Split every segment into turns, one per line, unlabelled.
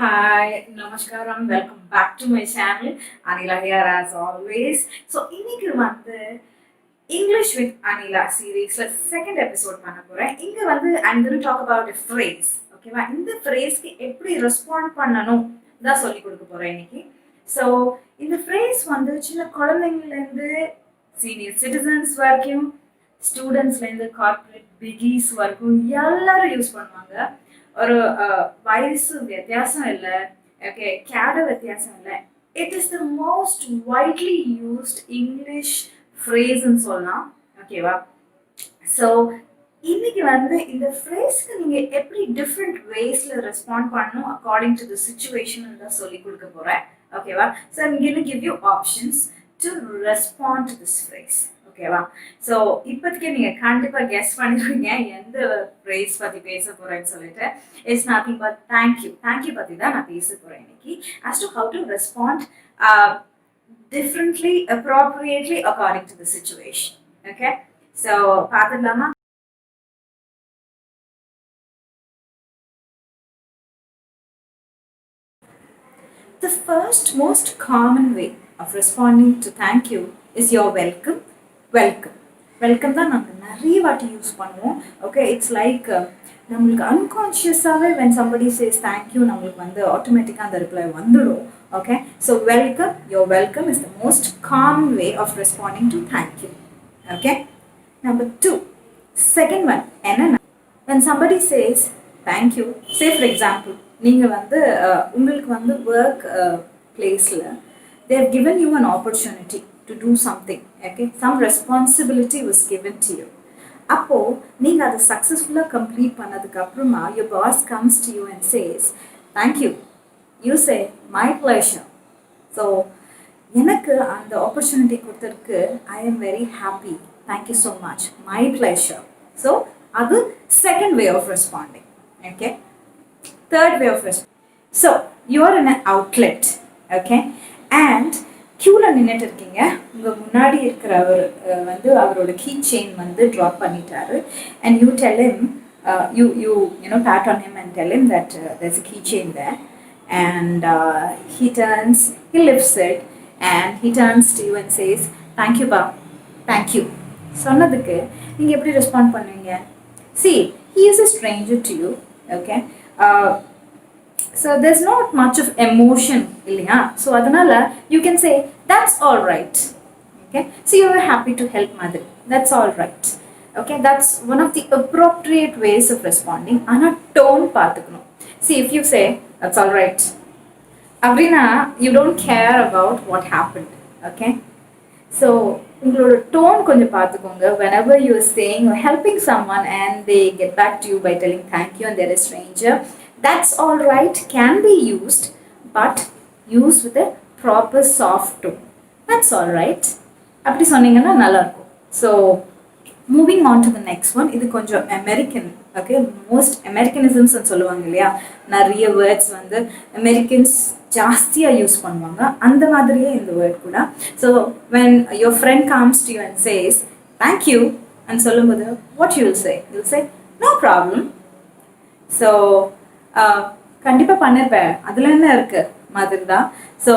Hi, Namaskaram. Welcome back to my channel. Anila here as always. So, இன்னைக்கு வந்து English with Anila சீரீஸ்ல second episode பண்ண போறேன். இங்க வந்து I'm going to talk about a phrase. ஓகேவா? இந்த phrase-க்கு எப்படி ரெஸ்பாண்ட் பண்ணணும் தான் சொல்லி கொடுக்க போறேன் இன்னைக்கு. ஸோ இந்த phrase வந்து சின்ன குழந்தைங்கலேருந்து சீனியர் சிட்டிசன்ஸ் வரைக்கும் ஸ்டூடெண்ட்ஸ்லேருந்து கார்பரேட் பிகிஸ் வரைக்கும் எல்லாரும் யூஸ் பண்ணுவாங்க. ஒரு வயசு வித்தியாசம் இல்லை, ஓகே, கேட வித்தியாசம் இல்லை. It is the most widely used English ஃப்ரேஸ்ன்னு சொல்லலாம். ஓகேவா? ஸோ இன்னைக்கு வந்து இந்த ஃப்ரேஸ்க்கு நீங்கள் எப்படி டிஃப்ரெண்ட் வேஸில் ரெஸ்பாண்ட் பண்ணணும் அக்கார்டிங் டு த சுச்சுவேஷன் தான் சொல்லி கொடுக்க போகிறேன். ஓகேவா? So I'm going to give you options to respond to this phrase. ஓகேவா? ஸோ இப்போதைக்கு நீங்கள் கண்டிப்பாக கெஸ் பண்ணிடுவீங்க எந்த ஃப்ரேஸ் பற்றி பேச போகிறேன்னு சொல்லிட்டு. It's nothing but thank you. Thank you பற்றி தான் நான் பேச போகிறேன் இன்னைக்கு. As to how to respond differently, appropriately, according to the situation. Okay? So, பார்த்துடலாமா? The first most common way of responding to thank you is you're welcome. Welcome. Welcome தான் நாங்கள் நிறைய வாட்டி யூஸ் பண்ணுவோம். ஓகே, இட்ஸ் லைக் நம்மளுக்கு அன்கான்ஷியஸாகவே when somebody says thank you நம்மளுக்கு வந்து ஆட்டோமேட்டிக்காக அந்த ரிப்ளை வந்துடும். Okay, so welcome, you're welcome is the most common way of responding to thank you. Okay, number 2, second one, when somebody says thank you, say for example, நீங்கள் வந்து உங்களுக்கு வந்து work placeல they have given you an opportunity to do something. Okay, some responsibility was given to you. அப்போ நீங்கள் அதை சக்ஸஸ்ஃபுல்லாக complete பண்ணதுக்கு அப்புறமா your boss comes to you and says thank you. You say my pleasure. So எனக்கு அந்த opportunity கொடுத்ததுக்கு I am very happy. Thank you so much. My pleasure. So அது second way of responding. Okay. Third way of responding. So you are in an outlet. Okay. And க்யூவில் நின்றுட்டு இருக்கீங்க. உங்கள் முன்னாடி இருக்கிறவர் வந்து அவரோட கீ செயின் வந்து ட்ராப் பண்ணிட்டாரு. And you tell him, you know, pat on him and tell him that there's a key chain there. And he lifts it and he turns to you and says thank you ba, thank you. சொன்னதுக்கு நீங்கள் எப்படி respond பண்ணுவீங்க? See, he is a stranger to you. Okay, so there's not much of emotion இல்லையா? So அதனால you can say that's all right. Okay, so you are happy to help mother, that's all right. Okay, that's one of the appropriate ways of responding. ஆனால் tone பார்த்துக்கணும். See, if you say that's all right, அப்படின்னா you don't care about what happened. Okay, so உங்களோட tone கொஞ்சம் பார்த்துக்கோங்க. whenever you are saying or helping someone and they get back to you by telling thank you and they're a stranger, that's all right can be used, but used with a proper soft tone. That's all right அப்படி சொன்னீங்கன்னா நல்லா இருக்கும். So moving on to the next one. இது கொஞ்சம் American. Okay, most அமெரிக்கனிசம்ஸ் சொல்லுவாங்க இல்லையா, நிறைய words வந்து அமெரிக்கன்ஸ் ஜாஸ்தியாக யூஸ் பண்ணுவாங்க. அந்த மாதிரியே இந்த வேர்ட் கூட. So when your friend comes to you and says thank you and சொல்லும்போது what you will say no problem. So கண்டிப்பாக பண்ணிருப்பேன், அதில் என்ன இருக்கு மாதிரி தான். So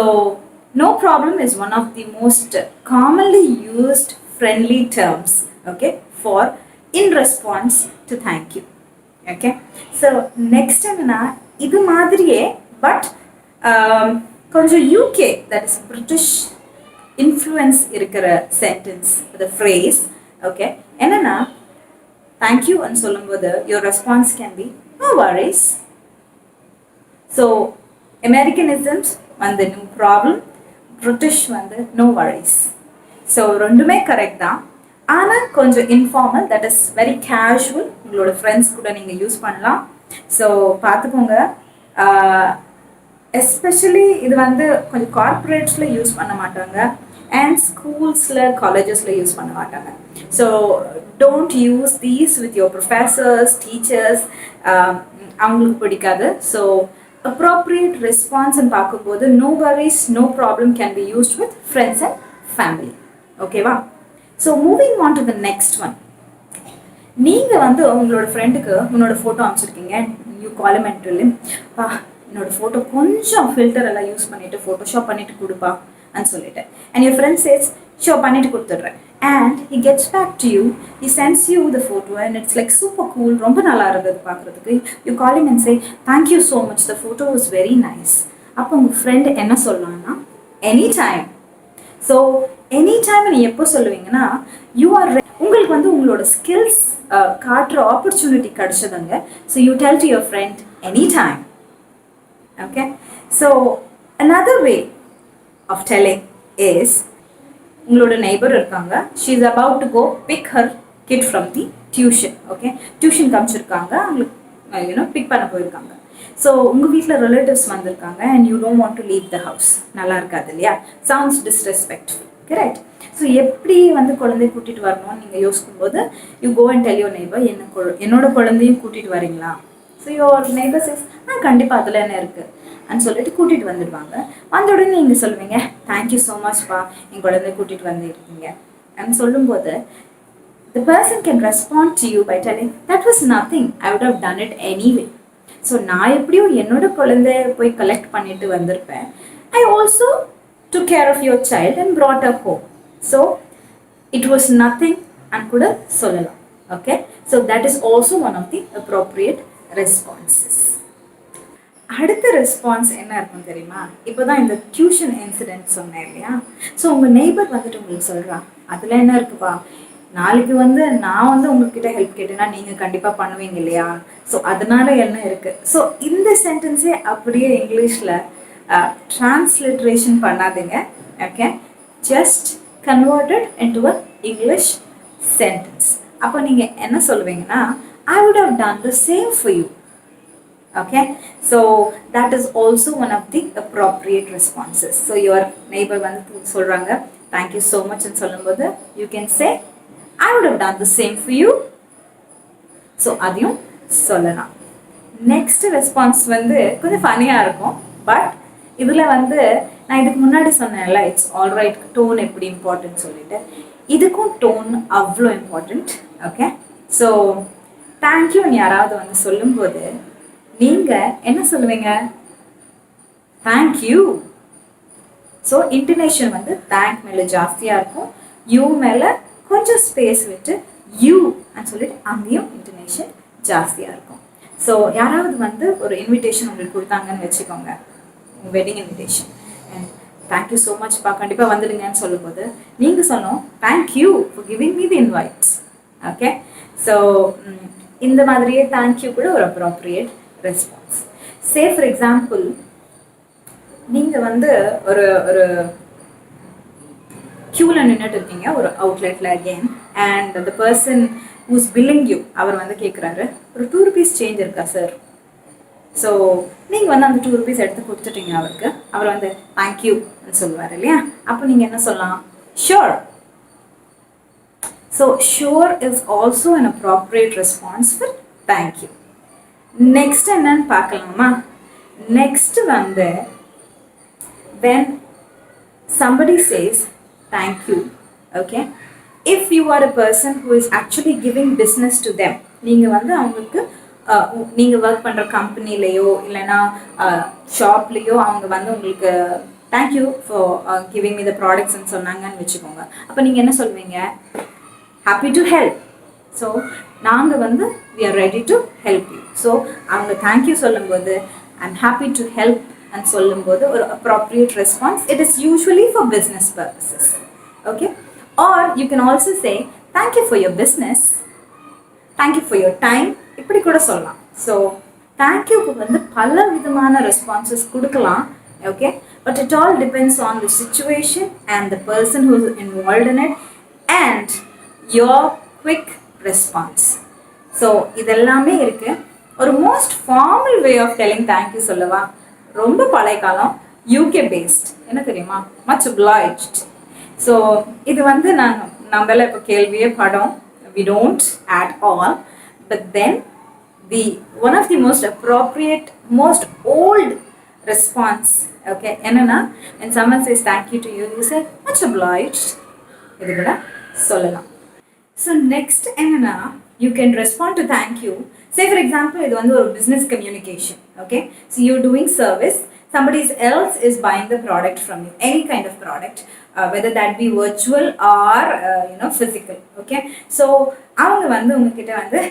no problem is one of the most commonly used friendly terms, okay, for in response to thank you. Okay, so next time na idu madriye but konjam UK, that is British influence irukra sentence, the phrase. Okay, enna thank you and solumbodhu your response can be no worries. So Americanisms வந்து no problem, British வந்து no worries. So ரெண்டுமே correct தான். ஆனால் கொஞ்சம் informal, that is very casual. உங்களோட friends கூட நீங்கள் use பண்ணலாம். ஸோ பார்த்துக்கோங்க. எஸ்பெஷலி இது வந்து கொஞ்சம் கார்பரேட்ஸில் யூஸ் பண்ண மாட்டாங்க அண்ட் ஸ்கூல்ஸில் காலேஜஸில் யூஸ் பண்ண மாட்டாங்க. So don't use these with your professors, teachers. அவங்களுக்கு பிடிக்காது. ஸோ appropriate response and பார்க்கும்போது no worries, no problem can be used with friends and family. Okay va? So moving on to the next one. நீங்கள் வந்து உங்களோட ஃப்ரெண்டுக்கு உன்னோட photo அனுப்பிச்சிருக்கீங்க. you call him and tell him என்னோட photo கொஞ்சம் filter எல்லாம் யூஸ் பண்ணிவிட்டு ஃபோட்டோஷாப் பண்ணிவிட்டு கொடுப்பா and சொல்லிட்டேன். And your friend says, sure, பண்ணிட்டு கொடுத்துட்றேன். And he gets back to you, he sends you the photo and it's like super cool, ரொம்ப நல்லா இருந்தது பார்க்குறதுக்கு. You call him and say, thank you so much, the photo was very nice. அப்போ உங்கள் friend என்ன சொல்லலாம்னா, any time. So any time நீ எப்போ சொல்லுவீங்கன்னா, யூ ஆர் உங்களுக்கு வந்து உங்களோட ஸ்கில்ஸ் காட்டுற ஆப்பர்ச்சுனிட்டி கிடச்சதுங்க. So you tell to your friend any time. Okay, so another way of telling is, உங்களோட நெய்பர் இருக்காங்க, she is about to go pick her kid from the tuition. Okay, tuition காமிச்சிருக்காங்க, அவங்களுக்கு big பண்ண போயிருக்காங்க. So உங்கள் வீட்டில் relatives வந்திருக்காங்க and you don't want to leave the house. நல்லா இருக்காது இல்லையா? Sounds disrespectful, correct? ஸோ எப்படி வந்து குழந்தைய கூட்டிகிட்டு வரணும்னு நீங்கள் யோசிக்கும் போது, you go and tell your neighbour, என்னோட குழந்தையும் கூட்டிகிட்டு வரீங்களா? ஸோ யுவர் நெய்பர் சேஸ், கண்டிப்பாக அதில் என்ன இருக்குது அப்படின்னு சொல்லிட்டு கூட்டிகிட்டு வந்துடுவாங்க. வந்த உடனே நீங்கள் சொல்லுவீங்க, தேங்க்யூ ஸோ மச்ப்பா, என் குழந்தைய கூட்டிகிட்டு வந்துருக்கீங்க அப்படின்னு சொல்லும்போது, the person can respond to you by telling, that was nothing, I would have done it anyway. So நான் எப்படியும் என்னோட குழந்தைய போய் கலெக்ட் பண்ணிட்டு வந்திருப்பேன். I also took care of your child and brought her home. So it was nothing and கூட சொல்லலாம். Okay, so that is also one of the appropriate responses. அடுத்த ரெஸ்பான்ஸ் என்ன இருக்கும் தெரியுமா? இப்போ தான் இந்த டியூஷன் இன்சிடென்ட் சொன்னேன் இல்லையா? ஸோ உங்கள் நெய்பர் வந்துட்டு உங்களுக்கு சொல்கிறா, அதில் என்ன இருக்குப்பா, நாளைக்கு வந்து நான் வந்து உங்ககிட்ட ஹெல்ப் கேட்டேன்னா நீங்கள் கண்டிப்பாக பண்ணுவீங்க இல்லையா? ஸோ அதனால என்ன இருக்குது? ஸோ இந்த சென்டென்ஸே அப்படியே இங்கிலீஷில் ட்ரான்ஸ்லிட்ரேஷன் பண்ணாதீங்க. Okay, just converted into a English sentence. அப்போ நீங்கள் என்ன சொல்லுவீங்கன்னா, I would have done the same for you. Okay, so that is also one of the appropriate responses. So your neighbor வந்து சொல்றாங்க, thank you so much ன்னு சொல்லும்போது, you can say, I would have done the same for you. So அதையும் சொல்லலாம். Next response வந்து கொஞ்சம் ஃபனியாக இருக்கும், but இதில் வந்து நான் இதுக்கு முன்னாடி சொன்னேன்ல, இட்ஸ் ஆல்ரைட், டோன் எப்படி இம்பார்ட்டன்ட் சொல்லிட்டு, இதுக்கும் டோன் அவ்வளோ இம்பார்ட்டண்ட். ஓகே, ஸோ தேங்க்யூன்னு யாராவது வந்து சொல்லும்போது நீங்கள் என்ன சொல்லுவீங்க? தேங்க்யூ. ஸோ இன்டர்னேஷன் வந்து தேங்க் மேலே ஜாஸ்தியாக இருக்கும், யூ மேலே கொஞ்சம் ஸ்பேஸ் விட்டு யூ அப்படின்னு சொல்லிட்டு அங்கேயும் இன்டர்னேஷன் ஜாஸ்தியாக இருக்கும். ஸோ யாராவது வந்து ஒரு இன்விடேஷன் உங்களுக்கு கொடுத்தாங்கன்னு வச்சுக்கோங்க, wedding invitation, and thank you so மச்ப்பா, கண்டிப்பாக வந்துடுங்கன்னு சொல்லும்போது நீங்கள் சொல்லணும், thank you for giving me the invites. Okay, so இந்த மாதிரியே தேங்க்யூ கூட ஒரு appropriate response. Say for example, நீங்கள் வந்து ஒரு ஒரு க்யூவில் நின்றுட்டு இருக்கீங்க ஒரு அவுட்லெட்டில் again, and the person who's billing you, அவர் வந்து கேட்குறாரு, ஒரு 2 rupees சேஞ்ச் இருக்கா சார்? ஸோ நீங்கள் வந்து அந்த 2 rupees எடுத்து கொடுத்துட்டீங்க அவருக்கு, அவர் வந்து தேங்க்யூன்னு சொல்லுவார் இல்லையா? அப்போ நீங்கள் என்ன சொல்லலாம்? Sure. So sure is also an appropriate response for thank you. Next என்னன்னு பார்க்கலாமா? நெக்ஸ்ட் வந்து when somebody says thank you, okay, if you are a person who is actually giving business to them, நீங்கள் வந்து அவங்களுக்கு நீங்கள் ஒர்க் பண்ணுற கம்பெனிலேயோ இல்லைன்னா ஷாப்லேயோ அவங்க வந்து உங்களுக்கு thank you for giving me the ப்ராடக்ட்ஸ்ன்னு சொன்னாங்கன்னு வச்சுக்கோங்க. அப்போ நீங்கள் என்ன சொல்வீங்க? Happy to help. ஸோ நாங்கள் வந்து we are ready to help you. So அவங்க தேங்க்யூ சொல்லும்போது I'm happy to help and சொல்லும்போது ஒரு appropriate response. It is usually for business purposes. Okay, or you can also say thank you for your business, thank you for your time, இப்படி கூட சொல்லலாம். So தேங்க்யூக்கு வந்து பல விதமான responses கொடுக்கலாம். Okay, but it all depends on the situation and the person who is involved in it and your quick response. So இதெல்லாமே இருக்கு. ஒரு most formal way of telling thank you சொல்லவா? ரொம்ப பழைய காலம், யூகே பேஸ்ட், என்ன தெரியுமா? Much obliged. ஸோ இது வந்து நம்மள இப்போ கேள்வியே படம், we don't at all, but then the one of the most appropriate, most old response, okay, என்னன்னா when someone says thank you to you, you say much obliged. இது கூட சொல்லலாம். ஸோ நெக்ஸ்ட் என்னன்னா, you can respond to thank you. Say for example, இது வந்து ஒரு business communication. Okay, so you're doing service, somebody else is buying the product from you, any kind of product, whether that be virtual or physical. Okay, so அவங்க வந்து உங்ககிட்ட வந்து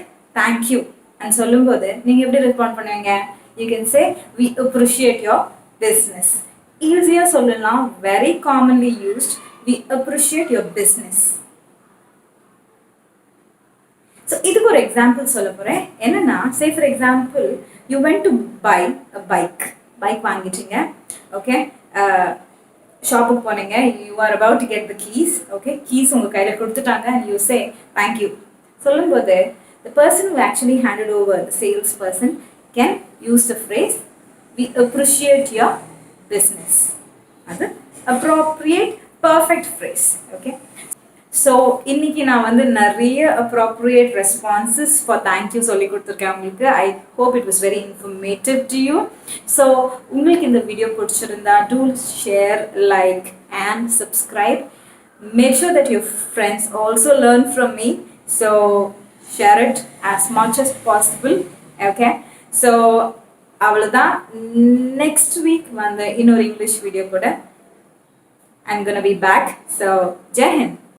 thank you and சொல்லும்போது நீங்க எப்படி ரெஸ்பாண்ட் பண்ணுவீங்க? You can say we appreciate your business. Easier சொல்லலாம், very commonly used, we appreciate your business. So இதுக்கு ஒரு எக்ஸாம்பிள் சொல்ல போகிறேன். என்னன்னா, say for example, you went to buy a bike வாங்கிட்டீங்க. ஓகே, ஷாப்புக்கு போனீங்க, you are about to get the keys. Okay, keys உங்கள் கையில் கொடுத்துட்டாங்க and you say thank you சொல்லும்போது the person who actually handed over, the sales person, can use the phrase we appreciate your business. அது appropriate perfect phrase. Okay, so இன்னைக்கு நான் வந்து நிறைய appropriate responses for thank you சொல்லி கொடுத்துருக்கேன் உங்களுக்கு. I hope it was very informative to you. So உங்களுக்கு இந்த வீடியோ பிடிச்சிருந்தா do share, like and subscribe. Make sure that your friends also learn from me. So share it as much as possible. Okay, so அவ்வளோதான். Next week வந்து இன்னொரு English video கூட I'm gonna be back. So Jai Hind.